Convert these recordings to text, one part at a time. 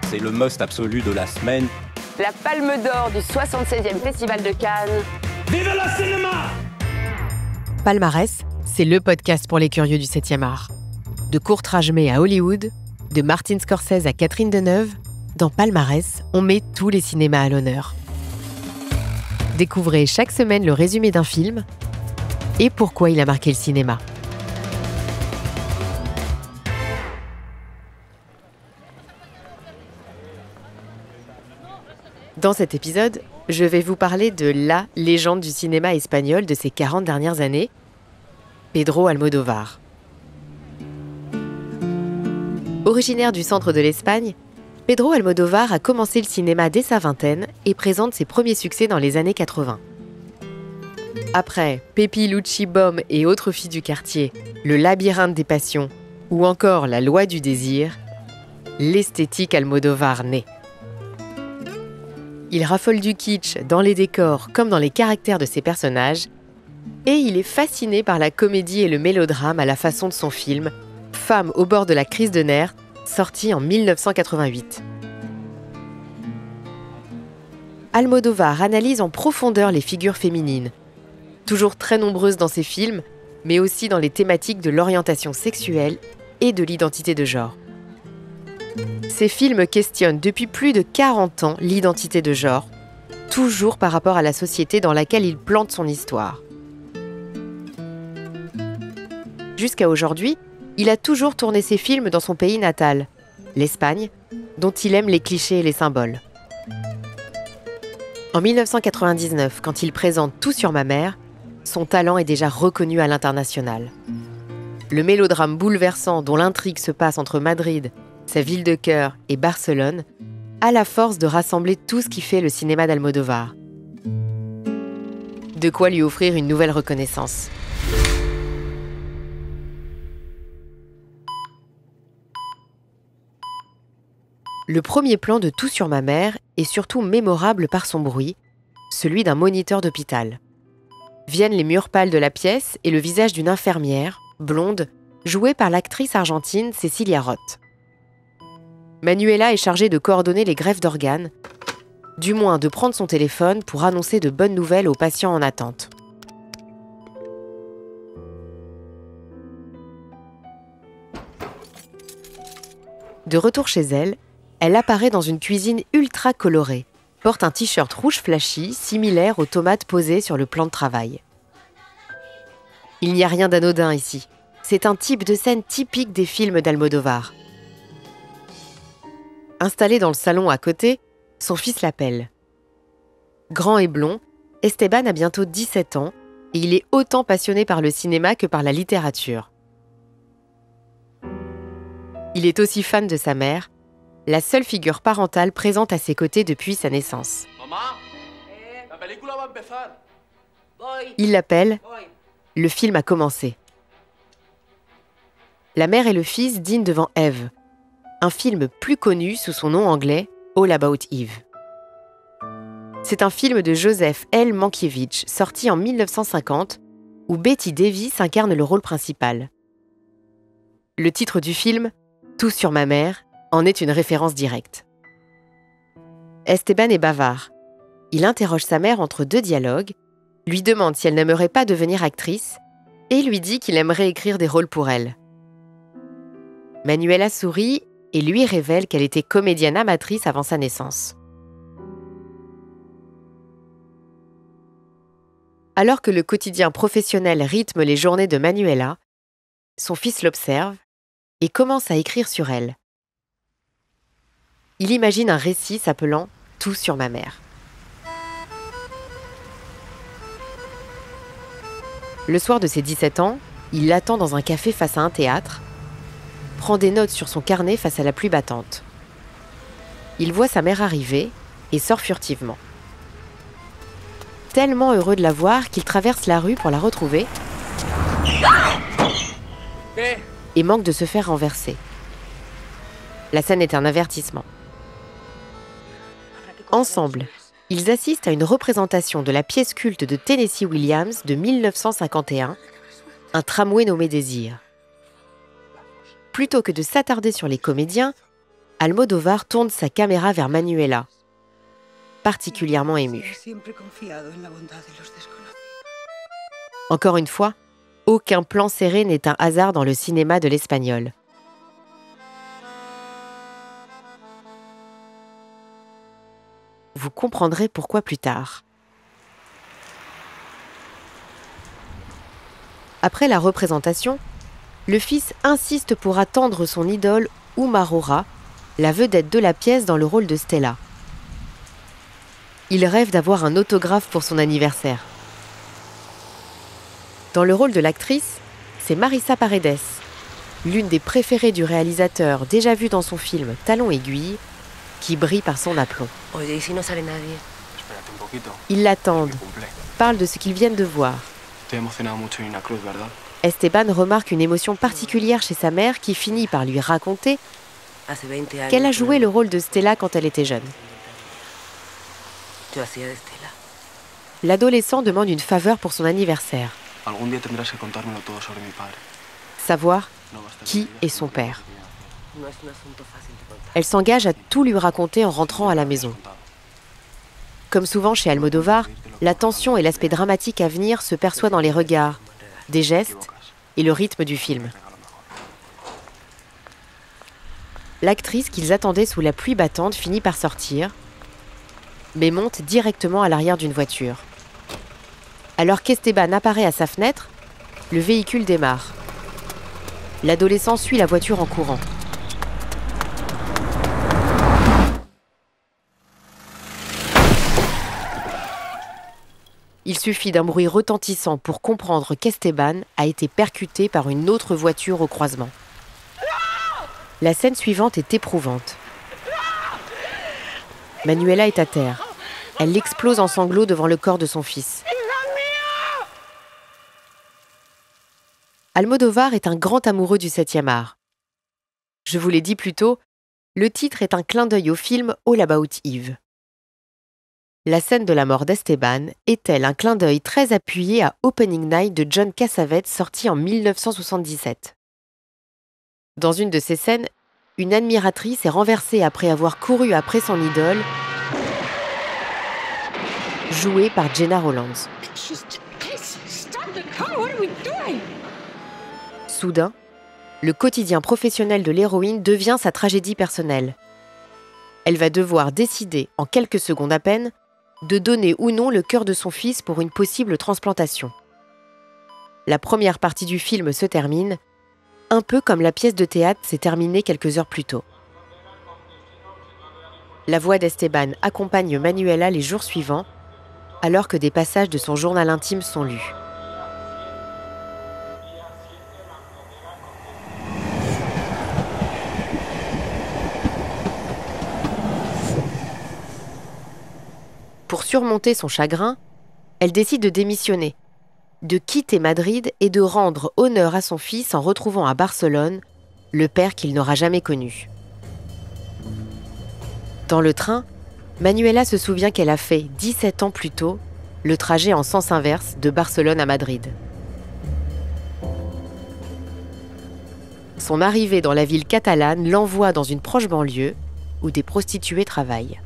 c'est le must absolu de la semaine. La Palme d'Or du 76e Festival de Cannes. Vive le cinéma! Palmarès, c'est le podcast pour les curieux du 7e art. De Kurt Rajmé à Hollywood, de Martin Scorsese à Catherine Deneuve, dans Palmarès, on met tous les cinémas à l'honneur. Découvrez chaque semaine le résumé d'un film et pourquoi il a marqué le cinéma. Dans cet épisode, je vais vous parler de la légende du cinéma espagnol de ces 40 dernières années, Pedro Almodóvar. Originaire du centre de l'Espagne, Pedro Almodóvar a commencé le cinéma dès sa vingtaine et présente ses premiers succès dans les années 80. Après Pepi, Luchi, Bom et autres filles du quartier, Le labyrinthe des passions ou encore La loi du désir, l'esthétique Almodóvar naît. Il raffole du kitsch dans les décors comme dans les caractères de ses personnages et il est fasciné par la comédie et le mélodrame à la façon de son film Femme au bord de la crise de nerfs, sorti en 1988. Almodóvar analyse en profondeur les figures féminines, toujours très nombreuses dans ses films, mais aussi dans les thématiques de l'orientation sexuelle et de l'identité de genre. Ces films questionnent depuis plus de 40 ans l'identité de genre, toujours par rapport à la société dans laquelle il plante son histoire. Jusqu'à aujourd'hui, il a toujours tourné ses films dans son pays natal, l'Espagne, dont il aime les clichés et les symboles. En 1999, quand il présente Tout sur ma mère, son talent est déjà reconnu à l'international. Le mélodrame bouleversant dont l'intrigue se passe entre Madrid, sa ville de cœur, et Barcelone, a la force de rassembler tout ce qui fait le cinéma d'Almodóvar. De quoi lui offrir une nouvelle reconnaissance. Le premier plan de Tout sur ma mère est surtout mémorable par son bruit, celui d'un moniteur d'hôpital. Viennent les murs pâles de la pièce et le visage d'une infirmière, blonde, jouée par l'actrice argentine Cecilia Roth. Manuela est chargée de coordonner les greffes d'organes, du moins de prendre son téléphone pour annoncer de bonnes nouvelles aux patients en attente. De retour chez elle, elle apparaît dans une cuisine ultra colorée, porte un t-shirt rouge flashy similaire aux tomates posées sur le plan de travail. Il n'y a rien d'anodin ici. C'est un type de scène typique des films d'Almodóvar. Installé dans le salon à côté, son fils l'appelle. Grand et blond, Esteban a bientôt 17 ans et il est autant passionné par le cinéma que par la littérature. Il est aussi fan de sa mère, la seule figure parentale présente à ses côtés depuis sa naissance. Il l'appelle « Le film a commencé ». La mère et le fils dînent devant Eve, un film plus connu sous son nom anglais All About Eve. C'est un film de Joseph L. Mankiewicz, sorti en 1950, où Betty Davis incarne le rôle principal. Le titre du film, Tout sur ma mère, en est une référence directe. Esteban est bavard. Il interroge sa mère entre deux dialogues, lui demande si elle n'aimerait pas devenir actrice et lui dit qu'il aimerait écrire des rôles pour elle. Manuela sourit et lui révèle qu'elle était comédienne amatrice avant sa naissance. Alors que le quotidien professionnel rythme les journées de Manuela, son fils l'observe et commence à écrire sur elle. Il imagine un récit s'appelant « Tout sur ma mère ». Le soir de ses 17 ans, il l'attend dans un café face à un théâtre, prend des notes sur son carnet face à la pluie battante. Il voit sa mère arriver et sort furtivement. Tellement heureux de la voir qu'il traverse la rue pour la retrouver et manque de se faire renverser. La scène est un avertissement. Ensemble, ils assistent à une représentation de la pièce culte de Tennessee Williams de 1951, Un tramway nommé Désir. Plutôt que de s'attarder sur les comédiens, Almodóvar tourne sa caméra vers Manuela, particulièrement émue. Encore une fois, aucun plan serré n'est un hasard dans le cinéma de l'Espagnol. Vous comprendrez pourquoi plus tard. Après la représentation, le fils insiste pour attendre son idole Uma Roura, la vedette de la pièce dans le rôle de Stella. Il rêve d'avoir un autographe pour son anniversaire. Dans le rôle de l'actrice, c'est Marisa Paredes, l'une des préférées du réalisateur déjà vue dans son film Talons aiguilles, qui brille par son aplomb. Ils l'attendent, parlent de ce qu'ils viennent de voir. Esteban remarque une émotion particulière chez sa mère qui finit par lui raconter qu'elle a joué le rôle de Stella quand elle était jeune. L'adolescent demande une faveur pour son anniversaire. Savoir qui est son père. Elle s'engage à tout lui raconter en rentrant à la maison. Comme souvent chez Almodóvar, la tension et l'aspect dramatique à venir se perçoit dans les regards, des gestes et le rythme du film. L'actrice qu'ils attendaient sous la pluie battante finit par sortir, mais monte directement à l'arrière d'une voiture. Alors qu'Esteban apparaît à sa fenêtre, le véhicule démarre. L'adolescent suit la voiture en courant. Il suffit d'un bruit retentissant pour comprendre qu'Esteban a été percuté par une autre voiture au croisement. La scène suivante est éprouvante. Manuela est à terre. Elle explose en sanglots devant le corps de son fils. Almodóvar est un grand amoureux du 7e art. Je vous l'ai dit plus tôt, le titre est un clin d'œil au film All About Eve. La scène de la mort d'Esteban est-elle un clin d'œil très appuyé à Opening Night de John Cassavetes sorti en 1977. Dans une de ces scènes, une admiratrice est renversée après avoir couru après son idole, jouée par Gena Rowlands. Soudain, le quotidien professionnel de l'héroïne devient sa tragédie personnelle. Elle va devoir décider, en quelques secondes à peine, de donner ou non le cœur de son fils pour une possible transplantation. La première partie du film se termine, un peu comme la pièce de théâtre s'est terminée quelques heures plus tôt. La voix d'Esteban accompagne Manuela les jours suivants, alors que des passages de son journal intime sont lus. Pour surmonter son chagrin, elle décide de démissionner, de quitter Madrid et de rendre honneur à son fils en retrouvant à Barcelone le père qu'il n'aura jamais connu. Dans le train, Manuela se souvient qu'elle a fait, 17 ans plus tôt, le trajet en sens inverse de Barcelone à Madrid. Son arrivée dans la ville catalane l'envoie dans une proche banlieue où des prostituées travaillent.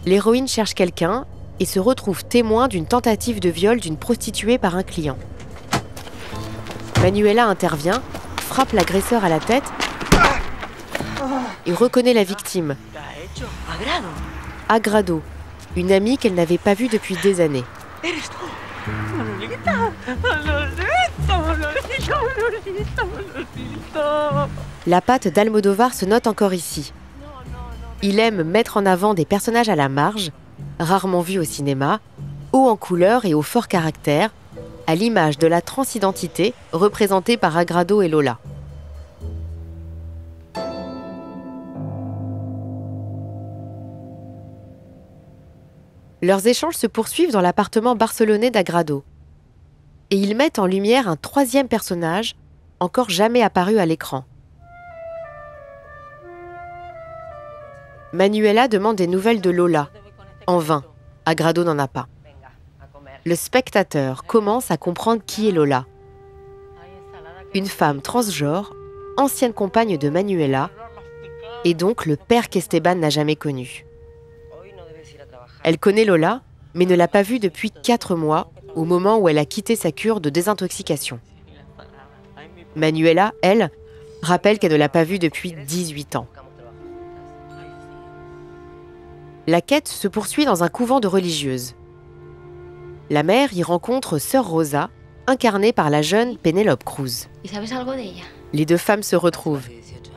L'héroïne cherche quelqu'un et se retrouve témoin d'une tentative de viol d'une prostituée par un client. Manuela intervient, frappe l'agresseur à la tête et reconnaît la victime, Agrado, une amie qu'elle n'avait pas vue depuis des années. La patte d'Almodóvar se note encore ici. Il aime mettre en avant des personnages à la marge, rarement vus au cinéma, hauts en couleur et au fort caractère, à l'image de la transidentité représentée par Agrado et Lola. Leurs échanges se poursuivent dans l'appartement barcelonais d'Agrado. Et ils mettent en lumière un troisième personnage, encore jamais apparu à l'écran. Manuela demande des nouvelles de Lola. En vain, Agrado n'en a pas. Le spectateur commence à comprendre qui est Lola. Une femme transgenre, ancienne compagne de Manuela, et donc le père qu'Esteban n'a jamais connu. Elle connaît Lola, mais ne l'a pas vue depuis 4 mois, au moment où elle a quitté sa cure de désintoxication. Manuela, elle, rappelle qu'elle ne l'a pas vue depuis 18 ans. La quête se poursuit dans un couvent de religieuses. La mère y rencontre Sœur Rosa, incarnée par la jeune Penélope Cruz. Les deux femmes se retrouvent,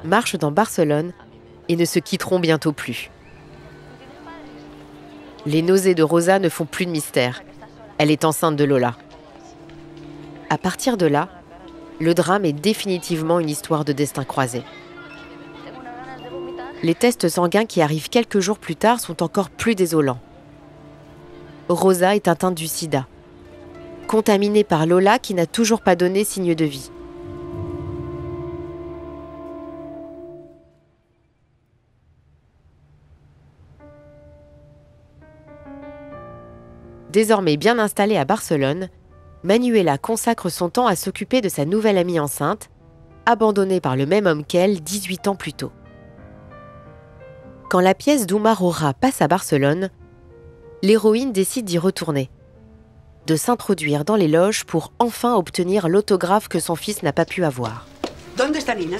marchent dans Barcelone et ne se quitteront bientôt plus. Les nausées de Rosa ne font plus de mystère. Elle est enceinte de Lola. À partir de là, le drame est définitivement une histoire de destin croisé. Les tests sanguins qui arrivent quelques jours plus tard sont encore plus désolants. Rosa est atteinte du sida, contaminée par Lola qui n'a toujours pas donné signe de vie. Désormais bien installée à Barcelone, Manuela consacre son temps à s'occuper de sa nouvelle amie enceinte, abandonnée par le même homme qu'elle 18 ans plus tôt. Quand la pièce d'Uma Roja passe à Barcelone, l'héroïne décide d'y retourner, de s'introduire dans les loges pour enfin obtenir l'autographe que son fils n'a pas pu avoir. ¿Dónde está Nina?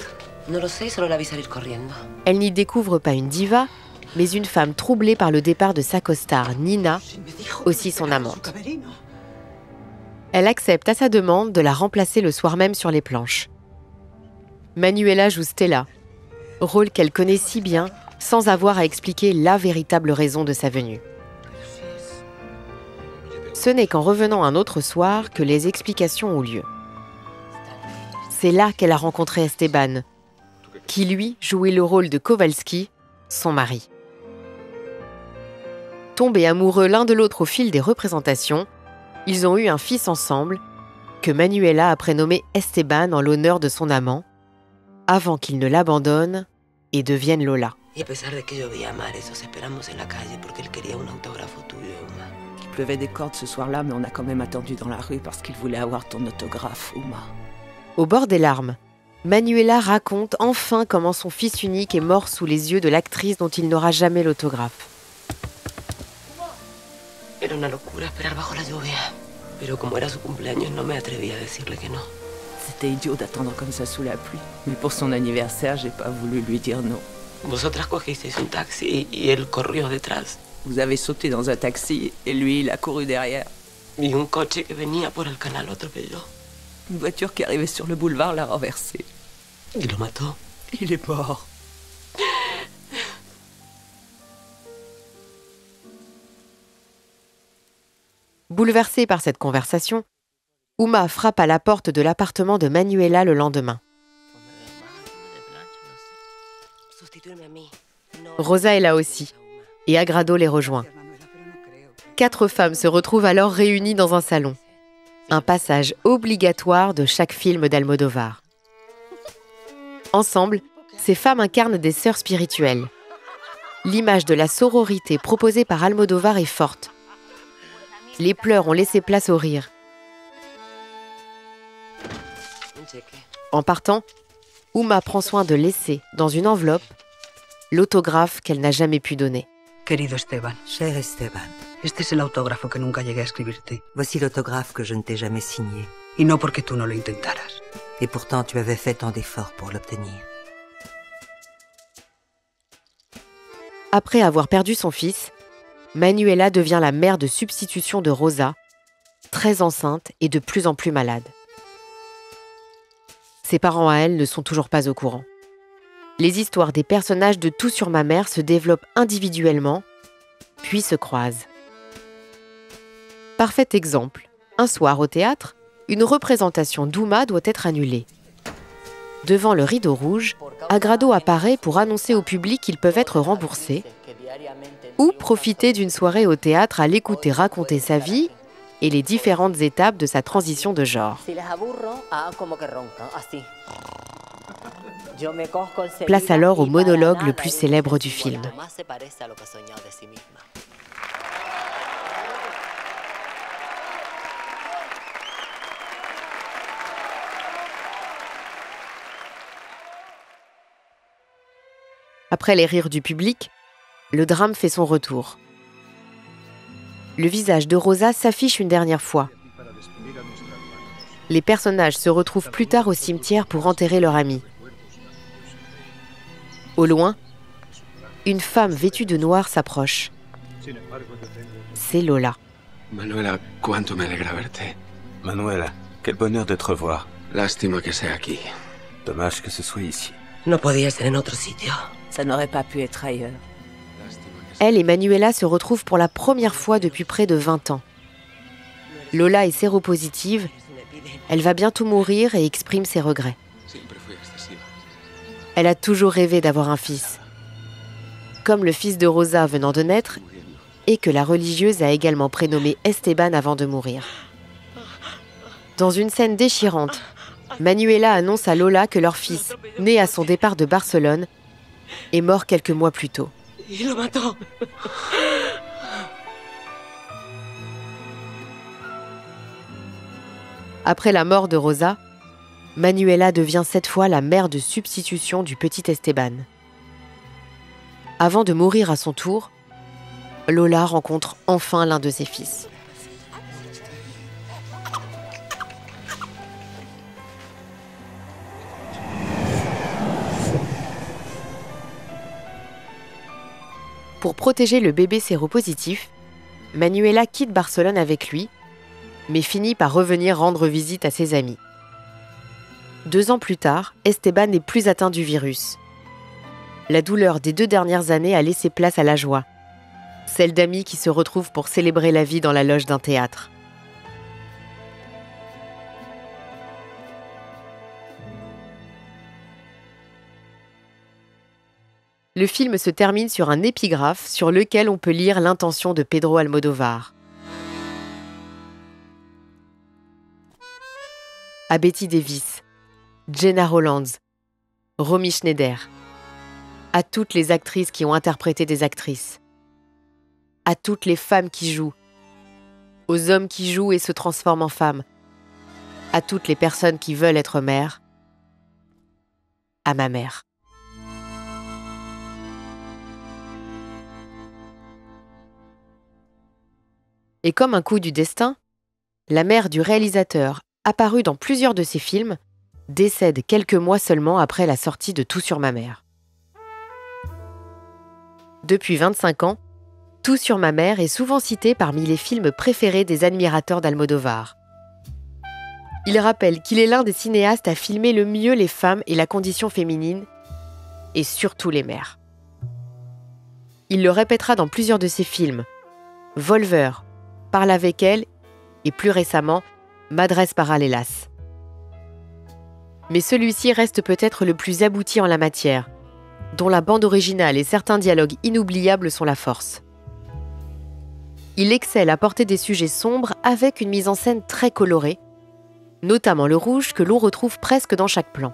No lo sé, solo la vi salir corriendo. Elle n'y découvre pas une diva, mais une femme troublée par le départ de sa costard Nina, aussi son amante. Elle accepte à sa demande de la remplacer le soir même sur les planches. Manuela joue Stella, rôle qu'elle connaît si bien sans avoir à expliquer la véritable raison de sa venue. Ce n'est qu'en revenant un autre soir que les explications ont lieu. C'est là qu'elle a rencontré Esteban, qui lui jouait le rôle de Kowalski, son mari. Tombés amoureux l'un de l'autre au fil des représentations, ils ont eu un fils ensemble, que Manuela a prénommé Esteban en l'honneur de son amant, avant qu'il ne l'abandonne et devienne Lola. Y a pesar de que llovía a mares, os esperamos en la calle porque él quería un autógrafo tuyo, Uma. Il pleuvait des cordes ce soir-là, mais on a quand même attendu dans la rue parce qu'il voulait avoir ton autographe, Uma. Au bord des larmes, Manuela raconte enfin comment son fils unique est mort sous les yeux de l'actrice dont il n'aura jamais l'autographe. Era una locura esperar bajo la lluvia. Pero como era su cumpleaños, no me atreví a decirle que no. C'était idiot d'attendre comme ça sous la pluie. Mais pour son anniversaire, j'ai pas voulu lui dire non. Vosotras cogisteis un taxi y él corrió detrás. Vous avez sauté dans un taxi et lui, il a couru derrière. Y un coche que venía por el canal lo atropelló. Une voiture qui arrivait sur le boulevard l'a renversé. Y lo mató. Il est mort. Bouleversée par cette conversation, Uma frappe à la porte de l'appartement de Manuela le lendemain. Rosa est là aussi, et Agrado les rejoint. 4 femmes se retrouvent alors réunies dans un salon. Un passage obligatoire de chaque film d'Almodovar. Ensemble, ces femmes incarnent des sœurs spirituelles. L'image de la sororité proposée par Almodovar est forte. Les pleurs ont laissé place au rire. En partant, Uma prend soin de laisser, dans une enveloppe, l'autographe qu'elle n'a jamais pu donner. Querido Esteban, Cher Esteban, este es el autógrafo que nunca llegué a escribirte. voici l'autographe que je ne t'ai jamais signé. Y no porque tú no lo intentaras. Et pourtant, tu avais fait tant d'efforts pour l'obtenir. Après avoir perdu son fils, Manuela devient la mère de substitution de Rosa, très enceinte et de plus en plus malade. Ses parents à elle ne sont toujours pas au courant. Les histoires des personnages de Tout sur ma mère se développent individuellement, puis se croisent. Parfait exemple, un soir au théâtre, une représentation d'Uma doit être annulée. Devant le rideau rouge, Agrado apparaît pour annoncer au public qu'ils peuvent être remboursés ou profiter d'une soirée au théâtre à l'écouter raconter sa vie et les différentes étapes de sa transition de genre. Place alors au monologue le plus célèbre du film. Après les rires du public, le drame fait son retour. Le visage de Rosa s'affiche une dernière fois. Les personnages se retrouvent plus tard au cimetière pour enterrer leur ami. Au loin, une femme vêtue de noir s'approche. C'est Lola. Manuela, cuánto me alegra verte. Manuela, quel bonheur de te revoir. Lástima que sea aquí. Dommage que ce soit ici. No podía ser en otro sitio. Ça n'aurait pas pu être ailleurs. Elle et Manuela se retrouvent pour la première fois depuis près de 20 ans. Lola est séropositive. Elle va bientôt mourir et exprime ses regrets. Elle a toujours rêvé d'avoir un fils. Comme le fils de Rosa venant de naître, et que la religieuse a également prénommé Esteban avant de mourir. Dans une scène déchirante, Manuela annonce à Lola que leur fils, né à son départ de Barcelone, est mort quelques mois plus tôt. Y lo mató. Après la mort de Rosa, Manuela devient cette fois la mère de substitution du petit Esteban. Avant de mourir à son tour, Lola rencontre enfin l'un de ses fils. Pour protéger le bébé séropositif, Manuela quitte Barcelone avec lui, mais finit par revenir rendre visite à ses amis. 2 ans plus tard, Esteban n'est plus atteint du virus. La douleur des 2 dernières années a laissé place à la joie, celle d'amis qui se retrouvent pour célébrer la vie dans la loge d'un théâtre. Le film se termine sur un épigraphe sur lequel on peut lire l'intention de Pedro Almodóvar. À Betty Davis, Gena Rowlands, Romy Schneider, à toutes les actrices qui ont interprété des actrices, à toutes les femmes qui jouent, aux hommes qui jouent et se transforment en femmes, à toutes les personnes qui veulent être mères, à ma mère. Et comme un coup du destin, la mère du réalisateur, apparue dans plusieurs de ses films, décède quelques mois seulement après la sortie de Tout sur ma mère. Depuis 25 ans, Tout sur ma mère est souvent cité parmi les films préférés des admirateurs d'Almodóvar. Il rappelle qu'il est l'un des cinéastes à filmer le mieux les femmes et la condition féminine, et surtout les mères. Il le répétera dans plusieurs de ses films, Volver, Parle avec elle, et plus récemment, Madres Paralelas. Mais celui-ci reste peut-être le plus abouti en la matière, dont la bande originale et certains dialogues inoubliables sont la force. Il excelle à porter des sujets sombres avec une mise en scène très colorée, notamment le rouge que l'on retrouve presque dans chaque plan.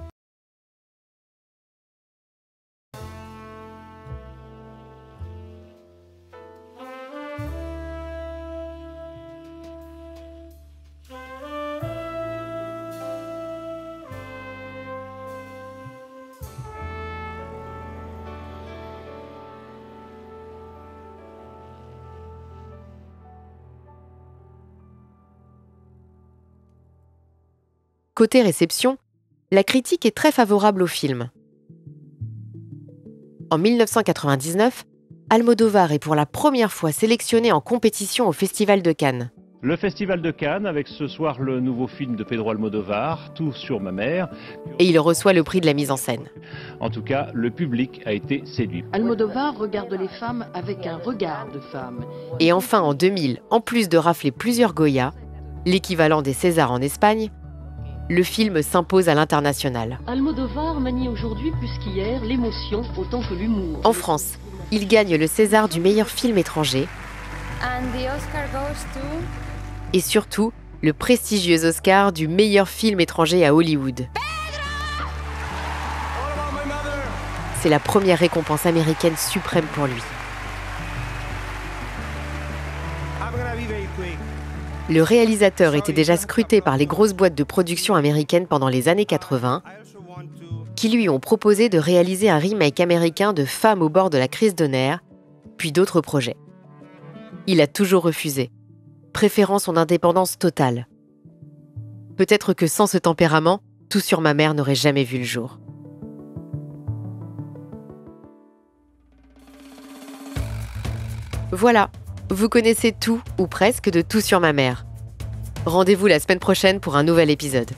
Côté réception, la critique est très favorable au film. En 1999, Almodóvar est pour la première fois sélectionné en compétition au Festival de Cannes. Le Festival de Cannes, avec ce soir le nouveau film de Pedro Almodóvar, Tout sur ma mère. Et il reçoit le prix de la mise en scène. En tout cas, le public a été séduit. Almodóvar regarde les femmes avec un regard de femme. Et enfin, en 2000, en plus de rafler plusieurs Goya, l'équivalent des Césars en Espagne, le film s'impose à l'international. Almodóvar manie aujourd'hui plus qu'hier l'émotion autant que l'humour. En France, il gagne le César du meilleur film étranger. And the Oscar goes to... Et surtout, le prestigieux Oscar du meilleur film étranger à Hollywood. C'est la première récompense américaine suprême pour lui. Le réalisateur était déjà scruté par les grosses boîtes de production américaines pendant les années 80 qui lui ont proposé de réaliser un remake américain de Femmes au bord de la crise de nerfs, puis d'autres projets. Il a toujours refusé, préférant son indépendance totale. Peut-être que sans ce tempérament, Tout sur ma mère n'aurait jamais vu le jour. Voilà, vous connaissez tout ou presque de Tout sur ma mère. Rendez-vous la semaine prochaine pour un nouvel épisode.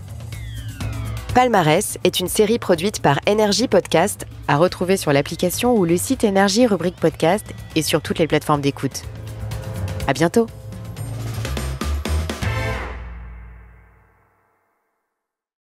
Palmarès est une série produite par Énergie Podcast, à retrouver sur l'application ou le site Énergie rubrique podcast et sur toutes les plateformes d'écoute. À bientôt!